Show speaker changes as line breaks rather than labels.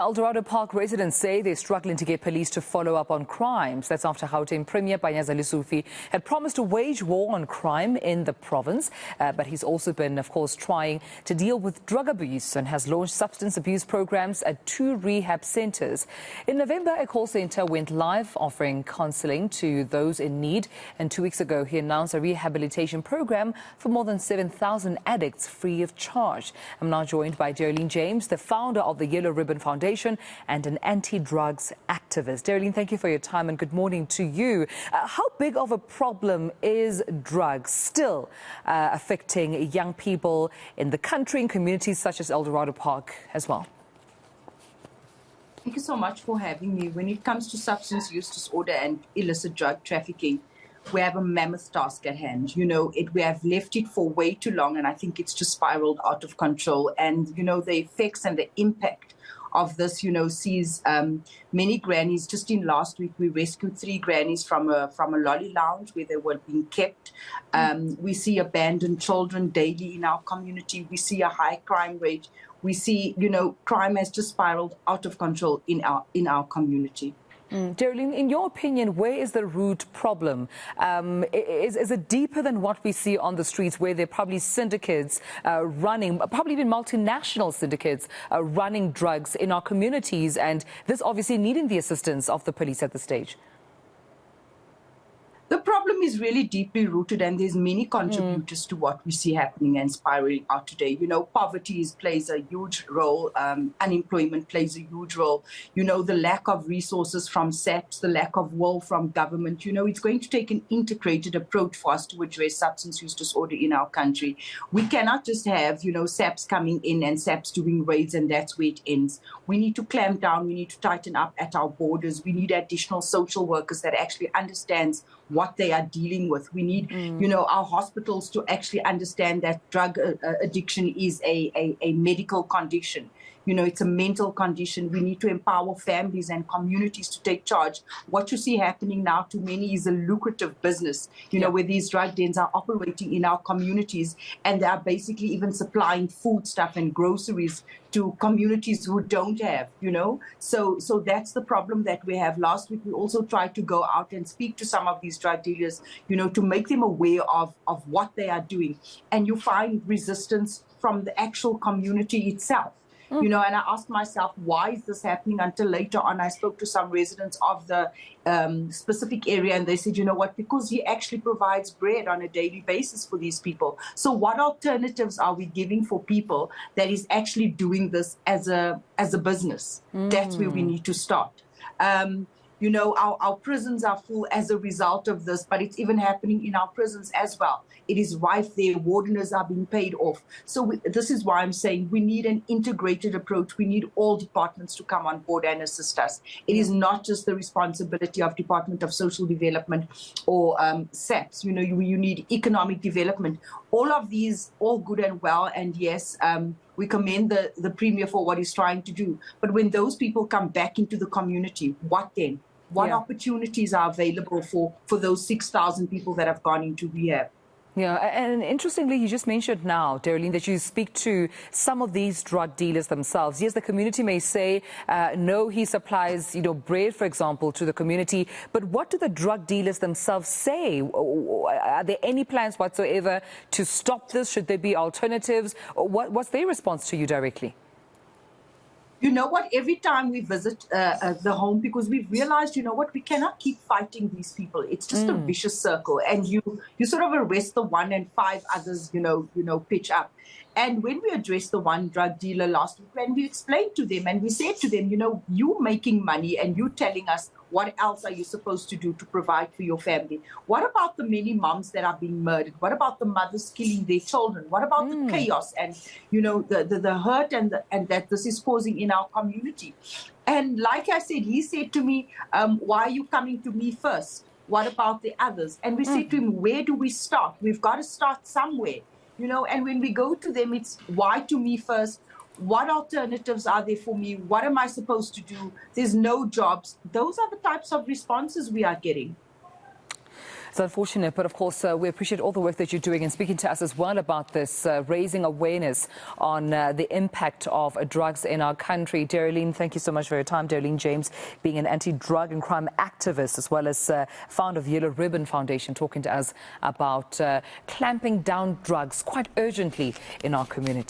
Eldorad Park residents say they're struggling to get police to follow up on crimes. That's after Gauteng Premier Panyaza Lesufi had promised to wage war on crime in the province. But he's also been, of course, trying to deal with drug abuse and has launched substance abuse programs at 2 rehab centres. In November, a call centre went live offering counselling to those in need. And 2 weeks ago, he announced a rehabilitation program for more than 7,000 addicts free of charge. I'm now joined by Dereleen James, the founder of the Yellow Ribbon Foundation and an anti-drugs activist. Dereleen, thank you for your time and good morning to you. How big of a problem is drugs still affecting young people in the country and communities such as Eldorad Park as well?
Thank you so much for having me. When it comes to substance use disorder and illicit drug trafficking, we have a mammoth task at hand. We have left it for way too long, and I think it's just spiraled out of control. And, the effects and the impact of this, sees many grannies. Just in last week, we rescued 3 grannies from a lolly lounge where they were being kept. We see abandoned children daily in our community. We see a high crime rate. We see, crime has just spiraled out of control in our community.
Dereleen, in your opinion, where is the root problem? Is it deeper than what we see on the streets, where there are probably syndicates running, probably even multinational syndicates running drugs in our communities, and this obviously needing the assistance of the police at this stage?
The problem is really deeply rooted, and there's many contributors to what we see happening and spiraling out today. Poverty plays a huge role. Unemployment plays a huge role. The lack of resources from SAPs, the lack of will from government. It's going to take an integrated approach for us to address substance use disorder in our country. We cannot just have, SAPs coming in and SAPs doing raids and that's where it ends. We need to clamp down. We need to tighten up at our borders. We need additional social workers that actually understands what they are dealing with. We need, our hospitals to actually understand that drug addiction is a medical condition. It's a mental condition. We need to empower families and communities to take charge. What you see happening now to many is a lucrative business, where these drug dens are operating in our communities, and they are basically even supplying food stuff and groceries to communities who don't have, So that's the problem that we have. Last week, we also tried to go out and speak to some of these drug dealers, to make them aware of what they are doing. And you find resistance from the actual community itself. And I asked myself, why is this happening? Until later on, I spoke to some residents of the specific area, and they said, because he actually provides bread on a daily basis for these people. So what alternatives are we giving for people that is actually doing this as a business? That's where we need to start. Our prisons are full as a result of this, but it's even happening in our prisons as well. It is rife there. Wardeners are being paid off. So this is why I'm saying we need an integrated approach. We need all departments to come on board and assist us. It is not just the responsibility of Department of Social Development or SAPs. You need economic development. All of these, all good and well. And yes, we commend the Premier for what he's trying to do. But when those people come back into the community, what then? What opportunities are available for those 6,000 people that have gone into rehab?
Yeah, and interestingly, you just mentioned now, Dereleen, that you speak to some of these drug dealers themselves. Yes, the community may say, no, he supplies, bread, for example, to the community. But what do the drug dealers themselves say? Are there any plans whatsoever to stop this? Should there be alternatives? What's their response to you directly?
Every time we visit the home, because we've realized, we cannot keep fighting these people. It's just a vicious circle. And you sort of arrest the one and 5 others, pitch up. And when we addressed the one drug dealer last week, when we explained to them and we said to them, you making money and you telling us what else are you supposed to do to provide for your family? What about the many moms that are being murdered? What about the mothers killing their children? What about the chaos and, the hurt and that this is causing in our community? And like I said, he said to me, why are you coming to me first? What about the others? And we said to him, where do we start? We've got to start somewhere. And when we go to them, it's why to me first? What alternatives are there for me? What am I supposed to do? There's no jobs. Those are the types of responses we are getting.
It's unfortunate, but of course, we appreciate all the work that you're doing and speaking to us as well about this, raising awareness on the impact of drugs in our country. Dereleen, thank you so much for your time. Dereleen James, being an anti-drug and crime activist, as well as founder of Yellow Ribbon Foundation, talking to us about clamping down drugs quite urgently in our community.